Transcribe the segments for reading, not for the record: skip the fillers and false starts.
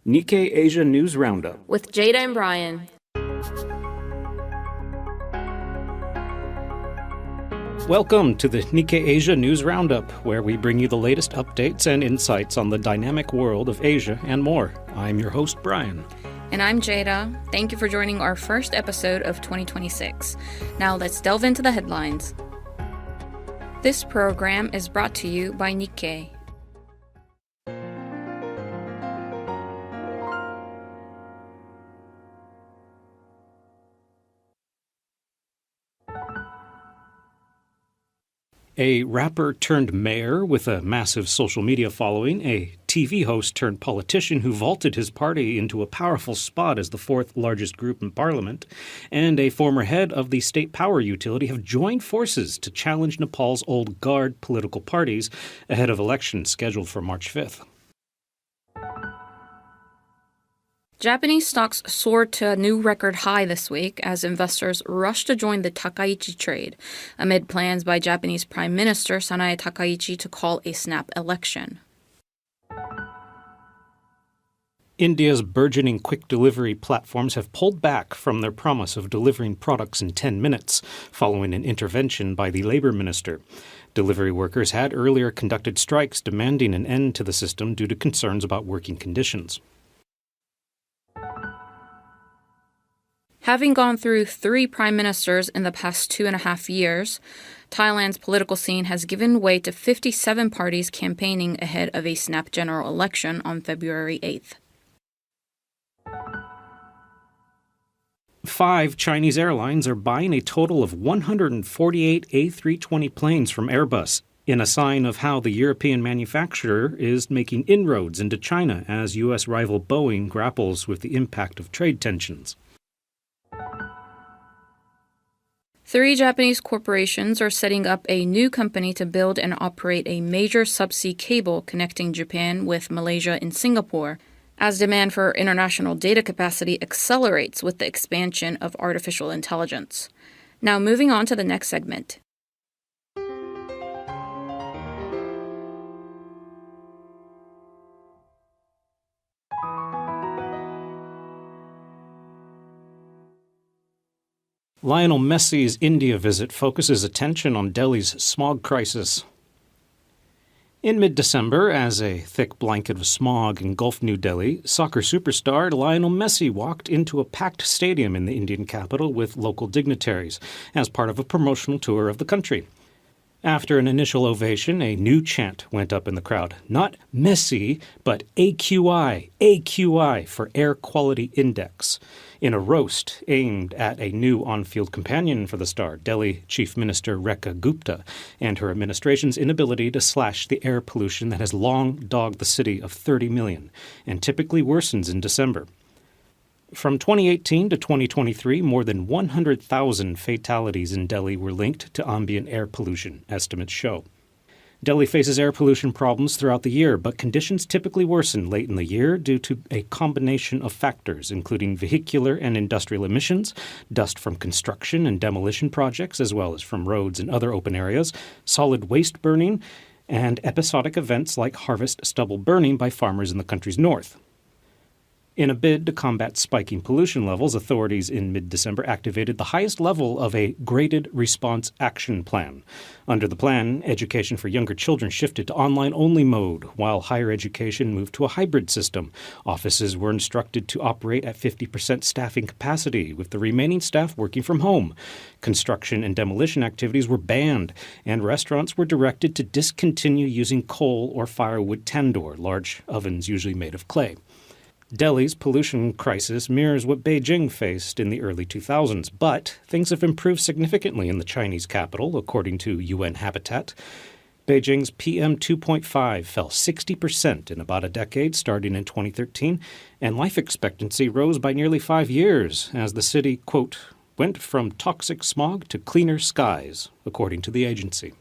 Nikkei Asia News Roundup with Jada and Brian. Welcome to the Nikkei Asia News Roundup, where we bring you the latest updates and insights on the dynamic world of Asia and more. I'm your host, Brian. And I'm Jada. Thank you for joining our first episode of 2026. Now let's delve into the headlines. This program is brought to you by Nikkei. A rapper turned mayor with a massive social media following, a TV host turned politician who vaulted his party into a powerful spot as the fourth largest group in parliament, and a former head of the state power utility have joined forces to challenge Nepal's old guard political parties ahead of elections scheduled for March 5th. Japanese stocks soared to a new record high this week as investors rushed to join the Takaichi trade, amid plans by Japanese Prime Minister Sanae Takaichi to call a snap election. India's burgeoning quick delivery platforms have pulled back from their promise of delivering products in 10 minutes, following an intervention by the Labour Minister. Delivery workers had earlier conducted strikes demanding an end to the system due to concerns about working conditions. Having gone through 3 prime ministers in the past 2.5 years, Thailand's political scene has given way to 57 parties campaigning ahead of a snap general election on February 8th. 5 Chinese airlines are buying a total of 148 A320 planes from Airbus, in a sign of how the European manufacturer is making inroads into China as U.S. rival Boeing grapples with the impact of trade tensions. 3 Japanese corporations are setting up a new company to build and operate a major subsea cable connecting Japan with Malaysia and Singapore, as demand for international data capacity accelerates with the expansion of artificial intelligence. Now moving on to the next segment. Lionel Messi's India visit focuses attention on Delhi's smog crisis. In mid-December, as a thick blanket of smog engulfed New Delhi, soccer superstar Lionel Messi walked into a packed stadium in the Indian capital with local dignitaries as part of a promotional tour of the country. After an initial ovation, a new chant went up in the crowd. Not Messi, but AQI, AQI for Air Quality Index, in a roast aimed at a new on-field companion for the star, Delhi Chief Minister Rekha Gupta, and her administration's inability to slash the air pollution that has long dogged the city of 30 million and typically worsens in December. From 2018 to 2023, more than 100,000 fatalities in Delhi were linked to ambient air pollution, estimates show. Delhi faces air pollution problems throughout the year, but conditions typically worsen late in the year due to a combination of factors, including vehicular and industrial emissions, dust from construction and demolition projects, as well as from roads and other open areas, solid waste burning, and episodic events like harvest stubble burning by farmers in the country's north. In a bid to combat spiking pollution levels, authorities in mid-December activated the highest level of a graded response action plan. Under the plan, education for younger children shifted to online-only mode, while higher education moved to a hybrid system. Offices were instructed to operate at 50% staffing capacity, with the remaining staff working from home. Construction and demolition activities were banned, and restaurants were directed to discontinue using coal or firewood tandoor, large ovens usually made of clay. Delhi's pollution crisis mirrors what Beijing faced in the early 2000s, but things have improved significantly in the Chinese capital, according to UN Habitat. Beijing's PM 2.5 fell 60% in about a decade, starting in 2013, and life expectancy rose by nearly 5 years as the city, quote, went from toxic smog to cleaner skies, according to the agency.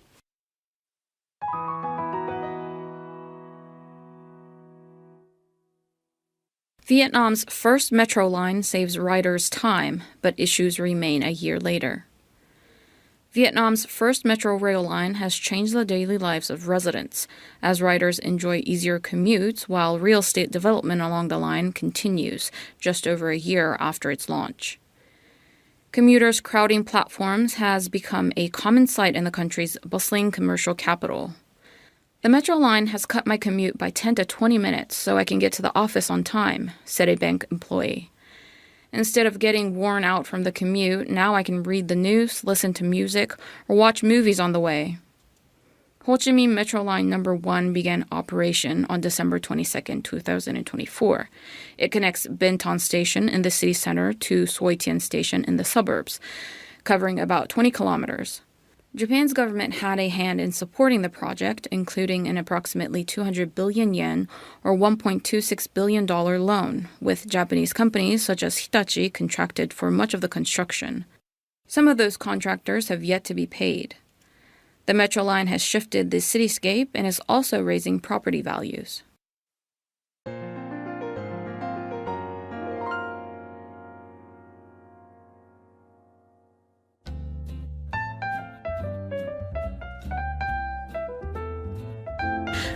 Vietnam's first metro line saves riders time, but issues remain a year later. Vietnam's first metro rail line has changed the daily lives of residents, as riders enjoy easier commutes while real estate development along the line continues just over a year after its launch. Commuters crowding platforms has become a common sight in the country's bustling commercial capital. The metro line has cut my commute by 10 to 20 minutes so I can get to the office on time, said a bank employee. Instead of getting worn out from the commute, now I can read the news, listen to music, or watch movies on the way. Ho Chi Minh Metro Line No. 1 began operation on December 22, 2024. It connects Ben Ton Station in the city center to Soi Tien Station in the suburbs, covering about 20 kilometers. Japan's government had a hand in supporting the project, including an approximately 200 billion yen or $1.26 billion loan, with Japanese companies such as Hitachi contracted for much of the construction. Some of those contractors have yet to be paid. The metro line has shifted the cityscape and is also raising property values.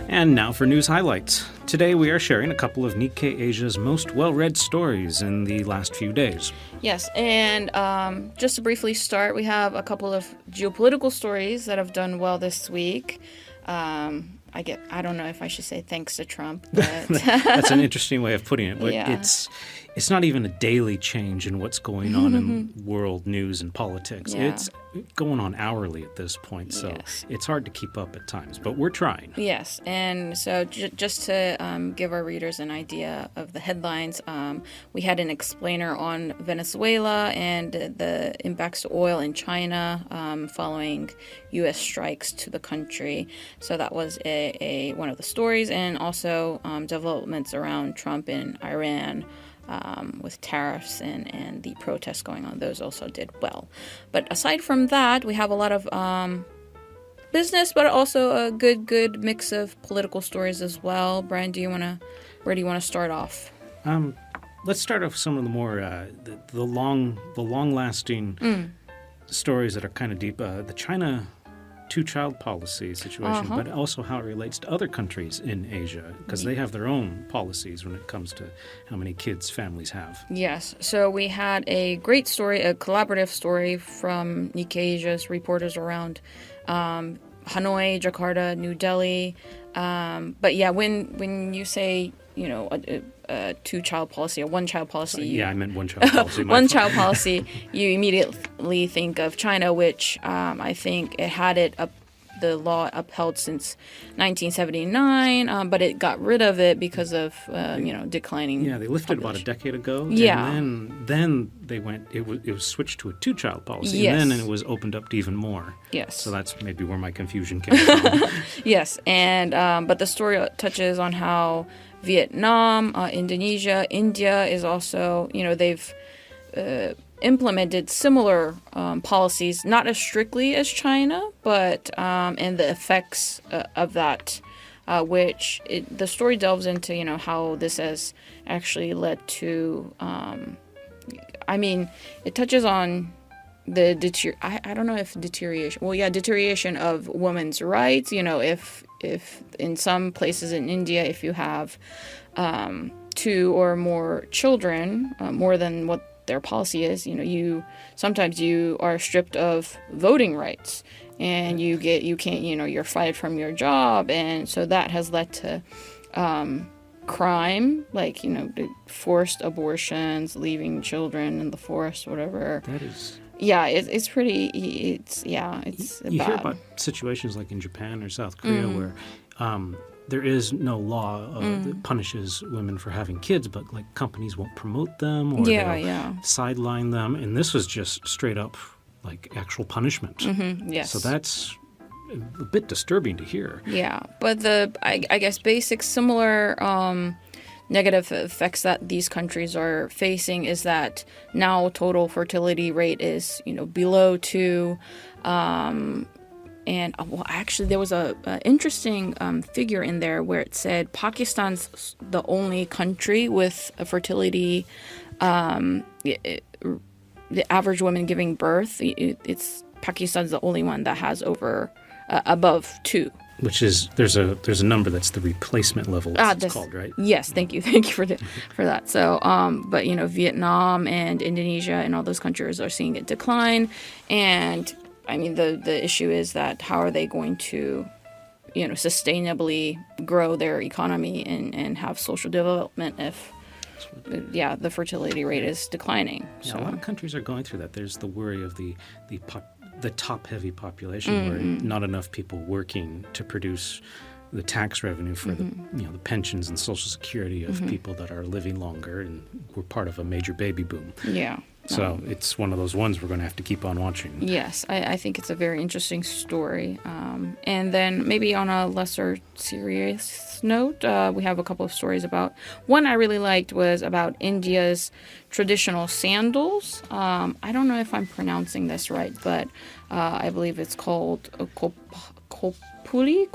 And now for news highlights. Today we are sharing a couple of Nikkei Asia's most well-read stories in the last few days. Yes, and just to briefly start, we have a couple of geopolitical stories that have done well this week. I don't know if I should say thanks to Trump, but That's an interesting way of putting it. But Yeah. it's not even a daily change in what's going on in world news and politics. Yeah. It's going on hourly at this point, so Yes. it's hard to keep up at times. But we're trying. Yes, and so just to give our readers an idea of the headlines, we had an explainer on Venezuela and the impacts to oil in China following U.S. strikes to the country. So that was one of the stories, and also developments around Trump and Iran. With tariffs and the protests going on. Those also did well. But aside from that, we have a lot of business, but also a good mix of political stories as well. Brian, where do you want to start off? Let's start off with some of the more the long-lasting stories that are kind of deep. The China two-child policy situation, but also how it relates to other countries in Asia, because they have their own policies when it comes to how many kids families have. Yes. So we had a great story, a collaborative story from Nikkei Asia's reporters around Hanoi, Jakarta, New Delhi. But yeah, when you say, a two-child policy, a one-child policy. Yeah, I meant one-child policy. One-child policy, you immediately think of China, which I think it had the law upheld since 1979, but it got rid of it because of declining. Yeah, they lifted about a decade ago. Yeah, and then they went. It was switched to a two-child policy. Yes. And then it was opened up to even more. Yes. So that's maybe where my confusion came from. Yes, and but the story touches on how Vietnam, Indonesia, India is also, they've implemented similar policies, not as strictly as China, but and the effects of that, which the story delves into, how this has actually led to, it touches on the I don't know if deterioration. Well, yeah, deterioration of women's rights. If in some places in India, if you have two or more children, more than what their policy is, sometimes you are stripped of voting rights, and you're fired from your job, and so that has led to crime, like forced abortions, leaving children in the forest, whatever. That is. Yeah, it's pretty. It's You bad. hear about situations like in Japan or South Korea where there is no law that punishes women for having kids, but like companies won't promote them or they'll sideline them, and this was just straight up like actual punishment. Yes. So that's a bit disturbing to hear. Yeah, but I guess basic similar negative effects that these countries are facing is that now total fertility rate is below 2, and actually there was a interesting figure in there where it said Pakistan's the only country with a fertility, the average woman giving birth, it's Pakistan's the only one that has above 2. Which is there's a number that's the replacement level. It's called, right? Yes, thank you for that. So, but Vietnam and Indonesia and all those countries are seeing it decline, and I mean the issue is that how are they going to, sustainably grow their economy and have social development if the fertility rate is declining. Yeah, so a lot of countries are going through that. There's the worry of the top-heavy population, where not enough people working to produce the tax revenue for the pensions and Social Security of people that are living longer, and we're part of a major baby boom. Yeah. So it's one of those ones we're going to have to keep on watching. Yes, I think it's a very interesting story. And then maybe on a lesser serious note, we have a couple of stories about. One I really liked was about India's traditional sandals. I don't know if I'm pronouncing this right, but I believe it's called kopadi.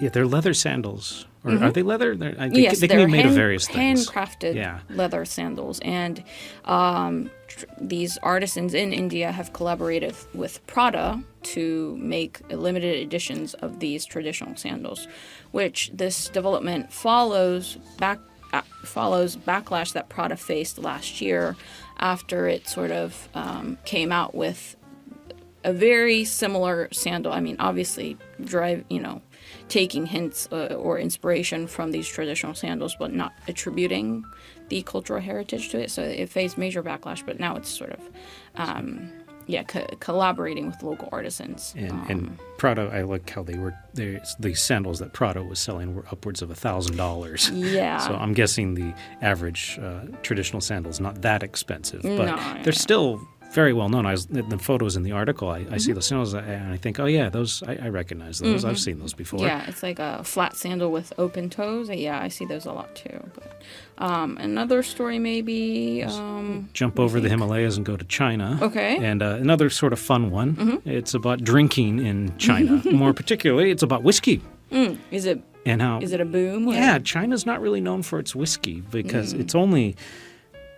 Yeah, they're leather sandals. Or are they leather? Yes, they can be made of various things. Handcrafted leather sandals. And these artisans in India have collaborated with Prada to make limited editions of these traditional sandals, which this development follows backlash that Prada faced last year after it sort of came out with a very similar sandal. I mean, obviously, taking hints or inspiration from these traditional sandals, but not attributing the cultural heritage to it. So it faced major backlash, but now it's sort of, collaborating with local artisans. And Prada, I like how the sandals that Prada was selling were upwards of $1,000. Yeah. So I'm guessing the average traditional sandal is not that expensive, but they're still very well known. The photos in the article, I see those sandals and I think, oh yeah, those I recognize those. I've seen those before. Yeah, it's like a flat sandal with open toes. Yeah, I see those a lot too. But another story maybe. Jump over the Himalayas and go to China. Okay. And another sort of fun one. It's about drinking in China. More particularly, it's about whiskey. Is it a boom? Yeah, China's not really known for its whiskey because it's only.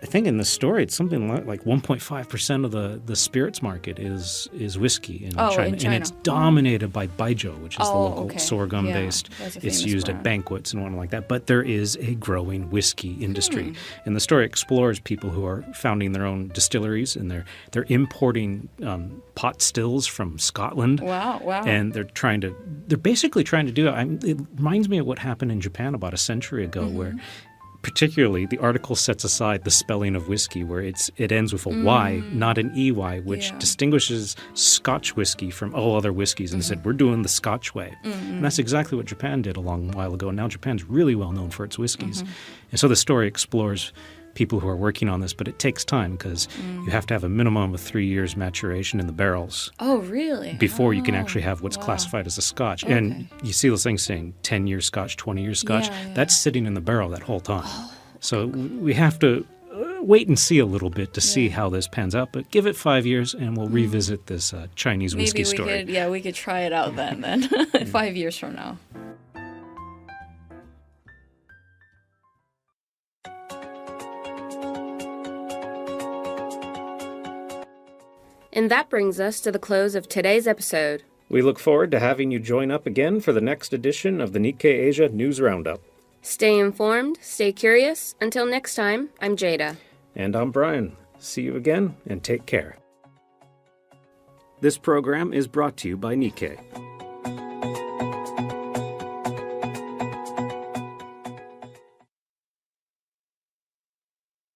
I think in the story it's something like 1.5% of the spirits market is whiskey in China. And it's dominated by baijiu, which is the local sorghum-based. It's used at banquets and one like that. But there is a growing whiskey industry. And the story explores people who are founding their own distilleries, and they're importing pot stills from Scotland. Wow. And they're basically trying to do it. It reminds me of what happened in Japan about a century ago, where particularly, the article sets aside the spelling of whiskey, where it ends with a Y, not an EY, which distinguishes Scotch whiskey from all other whiskeys. And they said, we're doing the Scotch way. And that's exactly what Japan did a long while ago. Now Japan's really well known for its whiskeys. And so the story explores people who are working on this, but it takes time because you have to have a minimum of 3 years maturation in the barrels. Oh, really? Before you can actually have what's classified as a Scotch. Okay. And you see those things saying 10-year Scotch, 20-year Scotch. That's sitting in the barrel that whole time. So we have to wait and see a little bit to see how this pans out, but give it 5 years and we'll revisit this Chinese whiskey story. We could try it out then 5 years from now. And that brings us to the close of today's episode. We look forward to having you join up again for the next edition of the Nikkei Asia News Roundup. Stay informed, stay curious. Until next time, I'm Jada. And I'm Brian. See you again, and take care. This program is brought to you by Nikkei.